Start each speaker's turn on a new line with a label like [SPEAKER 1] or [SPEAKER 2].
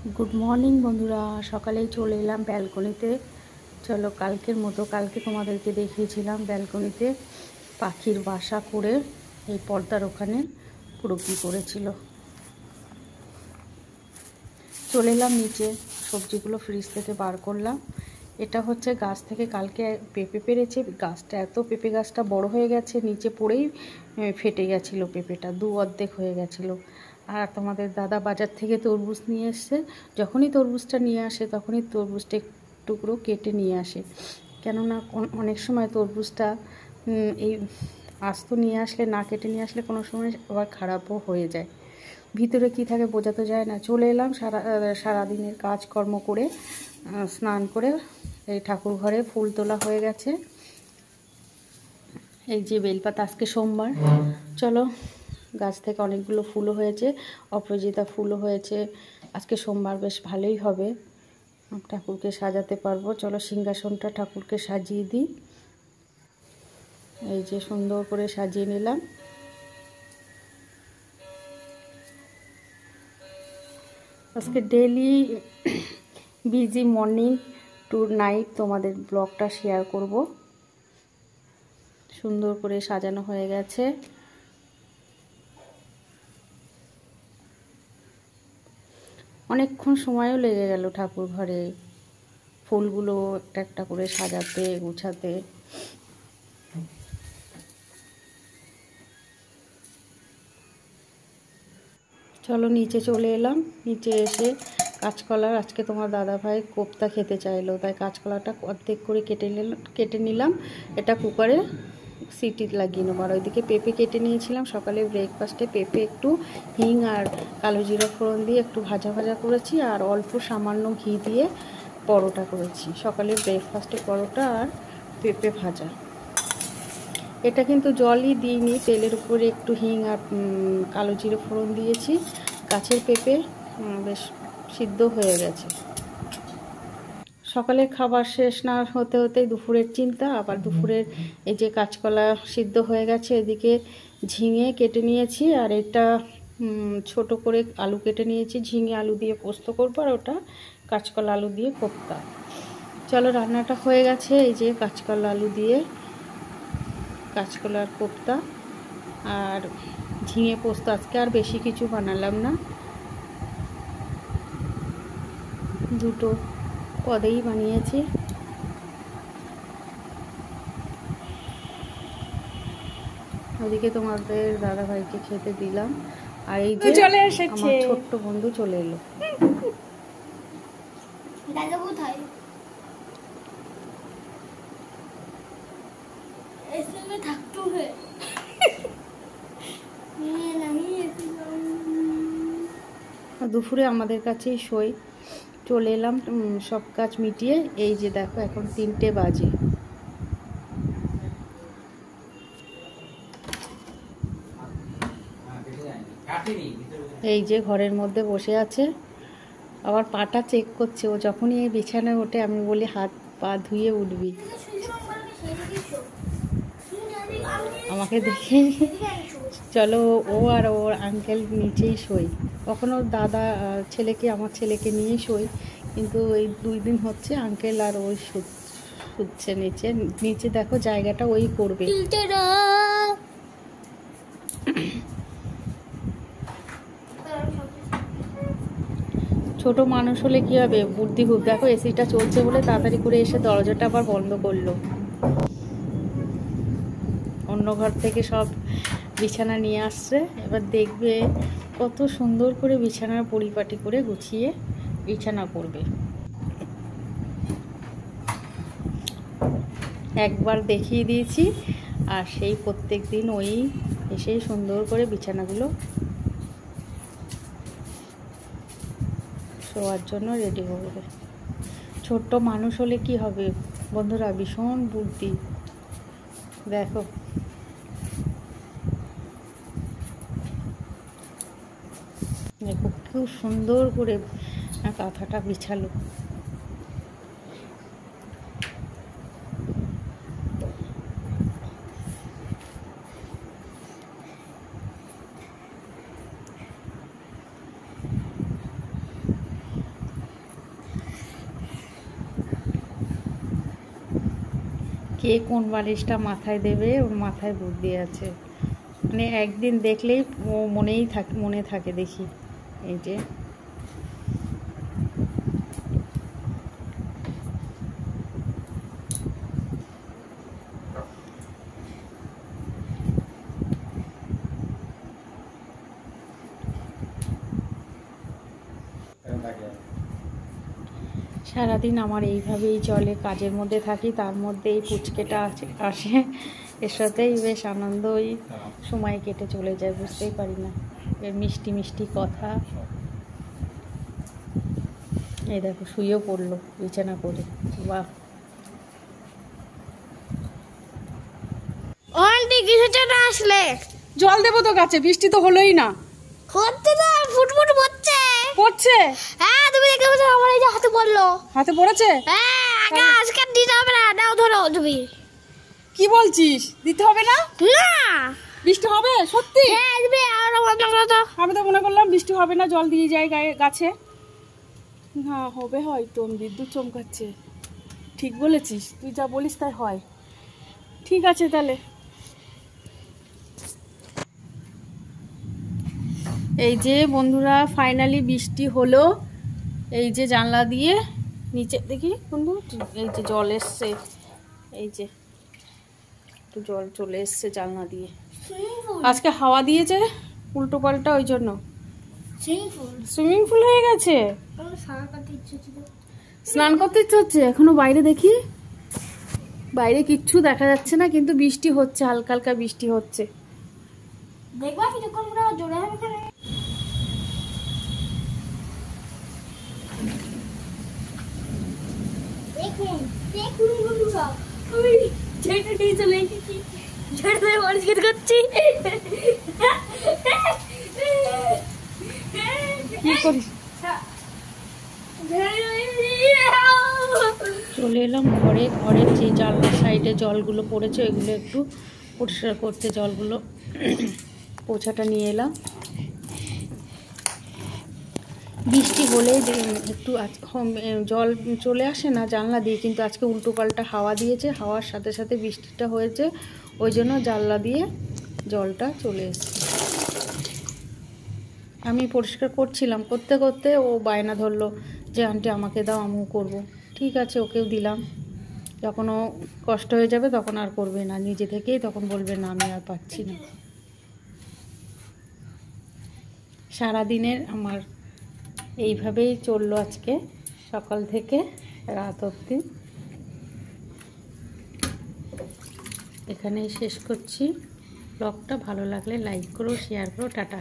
[SPEAKER 1] Good morning বন্ধুরা, সকালেই চলে এলাম ব্যালকনিতে। চলো, কালকের মতো কালকে তোমাদেরকে দেখিয়েছিলাম ব্যালকনিতে পাখির বাসা করে এই পর্দার ওখানে পুরো কী করেছিল। চলে এলাম নিচে, সবজিগুলো ফ্রিজ থেকে বার করলাম। এটা হচ্ছে গাছ থেকে কালকে পেঁপে পেরেছে। গাছটা এত পেঁপে গাছটা বড় হয়ে গেছে, নিচে পড়েই ফেটে গেছিলো, পেঁপেটা দু অর্ধেক হয়ে গেছিলো। আর তোমাদের দাদা বাজার থেকে তরমুজ নিয়ে এসছে। যখনই তরমুজটা নিয়ে আসে তখনই তরমুজটা টুকরো কেটে নিয়ে আসে, কেননা অনেক সময় তরমুজটা এই আস্ত নিয়ে আসলে, না কেটে নিয়ে আসলে কোনো সময় আবার খারাপও হয়ে যায়। ভিতরে কি থাকে বোঝা তো যায় না। চলে এলাম সারাদিনের কাজকর্ম করে, স্নান করে এই ঠাকুর ঘরে ফুল তোলা হয়ে গেছে। এই যে বেলপাতা, আজকে সোমবার। চলো, গাছ থেকে অনেকগুলো ফুলও হয়েছে, অপরাজিতা ফুলও হয়েছে। আজকে সোমবার, বেশ ভালোই হবে, ঠাকুরকে সাজাতে পারবো। চলো, সিংহাসনটা ঠাকুরকে সাজিয়ে দিই। এই যে সুন্দর করে সাজিয়ে নিলাম। আজকে daily busy morning to night তোমাদের ব্লগটা শেয়ার করব। সুন্দর করে সাজানো হয়ে গেছে। অনেকক্ষণ সময়ও লেগে গেল ঠাকুর ঘরে ফুলগুলো একটা একটা করে সাজাতে, গুছাতে। চলো, নিচে চলে এলাম। নিচে এসে কাঁচকলার, আজকে তোমার দাদাভাই কোপ্তা খেতে চাইলো, তাই কাঁচকলাটা অর্ধেক করে কেটে নিলাম। এটা কুকারে সিটি লাগিয়ে নেবো। আর ওইদিকে পেঁপে কেটে নিয়েছিলাম সকালে ব্রেকফাস্টে। পেঁপে একটু হিং আর কালো জিরা ফোড়ন দিয়ে একটু ভাজা ভাজা করেছি, আর অল্প সামান্য ঘি দিয়ে পরোটা করেছি। সকালে ব্রেকফাস্টে পরোটা আর পেঁপে ভাজা। এটা কিন্তু জলই দিইনি, তেলের উপরে একটু হিং আর কালো জিরে ফোড়ন দিয়েছি। গাছের পেঁপে বেশ সিদ্ধ হয়ে গেছে। সকালের খাবার শেষ না হতে হতেই দুপুরের চিন্তা। আবার দুপুরের এই যে কাঁচকলা সিদ্ধ হয়ে গেছে, এদিকে ঝিঙে কেটে নিয়েছি, আর এটা ছোট করে আলু কেটে নিয়েছি। ঝিঙে আলু দিয়ে পোস্ত করবো, আর ওটা কাঁচকলা আলু দিয়ে কোপ্তা। চলো, রান্নাটা হয়ে গেছে। এই যে কাঁচকলা আলু দিয়ে কাঁচকলার কোপ্তা আর ঝিঙে পোস্ত। আজকে আর বেশি কিছু বানালাম না, দুটো পদেই বানিয়েছি। ওদিকে তোমাদের দাদাভাইকে খেতে দিলাম। আর এই যে চলে এসেছে আমার ছোট্ট বন্ধু, চলে এলো।
[SPEAKER 2] দাদা কোথায়? এসে থাকতো হে।
[SPEAKER 1] দুপুরে আমাদের কাছেই শোয়। চলে এলাম সব কাজ মিটিয়ে। এই যে দেখো, এখন 3টে বাজে। এই যে ঘরের মধ্যে বসে আছে, আবার পাটা চেক করছে। ও যখনই এই বিছানায় ওঠে আমি বলি হাত পা ধুয়ে উঠবি। আমাকে দেখে চলো, ও আর ওর আঙ্কেল নিচেই শোয়। কখনো দাদা ছেলেকে, আমার ছেলেকে নিয়েই শোয়, কিন্তু এই 2 দিন হচ্ছে আঙ্কেল আর ওই শুচ্ছে নিচে। নিচে দেখো জায়গাটা ওই করবে। ছোট মানুষ হলে কি হবে, বুদ্ধি খুব। দেখো, এসিটা চলছে বলে তাড়াতাড়ি করে এসে দরজাটা আবার বন্ধ করলো। অন্য ঘর থেকে সব বিছানা নিয়ে আসছে। এবার দেখবে কত সুন্দর করে বিছানার পরিপাটি করে গুছিয়ে বিছানা করবে। একবার দেখিয়ে দিয়েছি, আর সেই প্রত্যেক দিন ওই এসেই সুন্দর করে বিছানাগুলো শোয়ার জন্য রেডি করবে। ছোট্ট মানুষ হলে কি হবে বন্ধুরা, ভীষণ বুদ্ধি। দেখো, দেখো খুব সুন্দর করে কাঁথাটা বিছালো। কে কোন বালিশটা মাথায় দেবে ওর মাথায় বুদ্ধি আছে, মানে একদিন দেখলেই ও মনে থাকে দেখি। এই যে সারাদিন আমার এইভাবেই চলে, কাজের মধ্যে থাকি, তার মধ্যে এই পুচকেটা আসে, এর সাথেই বেশ আনন্দই সময় কেটে চলে যায়, বুঝতেই পারি না। এর মিষ্টি মিষ্টি কথা। এই দেখো শুয়েও পড়লো বিছানা করে, বাহ।
[SPEAKER 2] আন্টি কিসের জন্য আসলে?
[SPEAKER 1] জল দেবো তো গাছে, বৃষ্টি তো হলোই না।
[SPEAKER 2] হচ্ছে না, ফুটফুট পড়ছে।
[SPEAKER 1] পড়ছে?
[SPEAKER 2] হ্যাঁ, তুমি দেখতে পাচ্ছ আমার এই যে হাতে পড়লো।
[SPEAKER 1] হাতে পড়েছে?
[SPEAKER 2] হ্যাঁ, আজকে দিতে হবে না, নাও ধরো তুমি।
[SPEAKER 1] কি বলছিস, দিতে হবে না?
[SPEAKER 2] না,
[SPEAKER 1] বৃষ্টি হবে সত্যি?
[SPEAKER 2] হ্যাঁ দিবে। আর
[SPEAKER 1] আমি তো মনে করলাম বৃষ্টি হবে না, জল দিয়ে যায় গাছে। না হবে হয়তো, বিদ্যুৎ চমকাচ্ছে। ঠিক বলেছিস, তুই যা বলিস তাই হয়। ঠিক আছে তাহলে। এই যে বন্ধুরা ফাইনালি বৃষ্টি হলো। এই যে জানলা দিয়ে নিচে দেখি বন্ধু, এই যে জল এসছে, এই যে একটু জল চলে এসছে জানলা দিয়ে। আজকে হাওয়া দিয়েছে উল্টো পাল্টা, ওই জন্য সুইমিং পুল হয়ে গেছে। স্নান করতে ইচ্ছে হচ্ছে, এখনো বাইরে দেখি, বাইরে কিচ্ছু দেখা যাচ্ছে না, কিন্তু বৃষ্টি হচ্ছে, হালকা হালকা বৃষ্টি হচ্ছে।
[SPEAKER 2] দেখবা কিরকম জোরে হবে এখানে। দেখুন দেখুন বন্ধুরা, আমি ছেড়ে দিয়ে চলে এসেছি, ছেড়ে দিয়ে পরিষ্কার করছি।
[SPEAKER 1] কি করিস? চলে এলাম ঘরে, ঘরের যে জানলার সাইডে জলগুলো পড়েছে ওইগুলো একটু পরিষ্কার করতে, জলগুলো পোছাটা নিয়ে এলাম। বৃষ্টি হলেই একটু জল চলে আসে না জানলা দিয়ে, কিন্তু আজকে উল্টো পাল্টা হাওয়া দিয়েছে, হাওয়ার সাথে সাথে বৃষ্টিটা হয়েছে, ওই জন্য জানলা দিয়ে জলটা চলে এসেছে। আমি পরিষ্কার করছিলাম, করতে করতে ও বায়না ধরলো যে আন্টি আমাকে দাও, আমিও করবো। ঠিক আছে, ওকেও দিলাম। যখন ও কষ্ট হয়ে যাবে তখন আর করবে না, নিজে থেকেই তখন বলবে না আমি আর পারছি না। সারাদিনের আমার এইভাবেই চললো আজকে, সকাল থেকে রাত অবধি। এখানেই শেষ করছি ব্লগটা। ভালো লাগলে লাইক করো, শেয়ার করো, টাটা।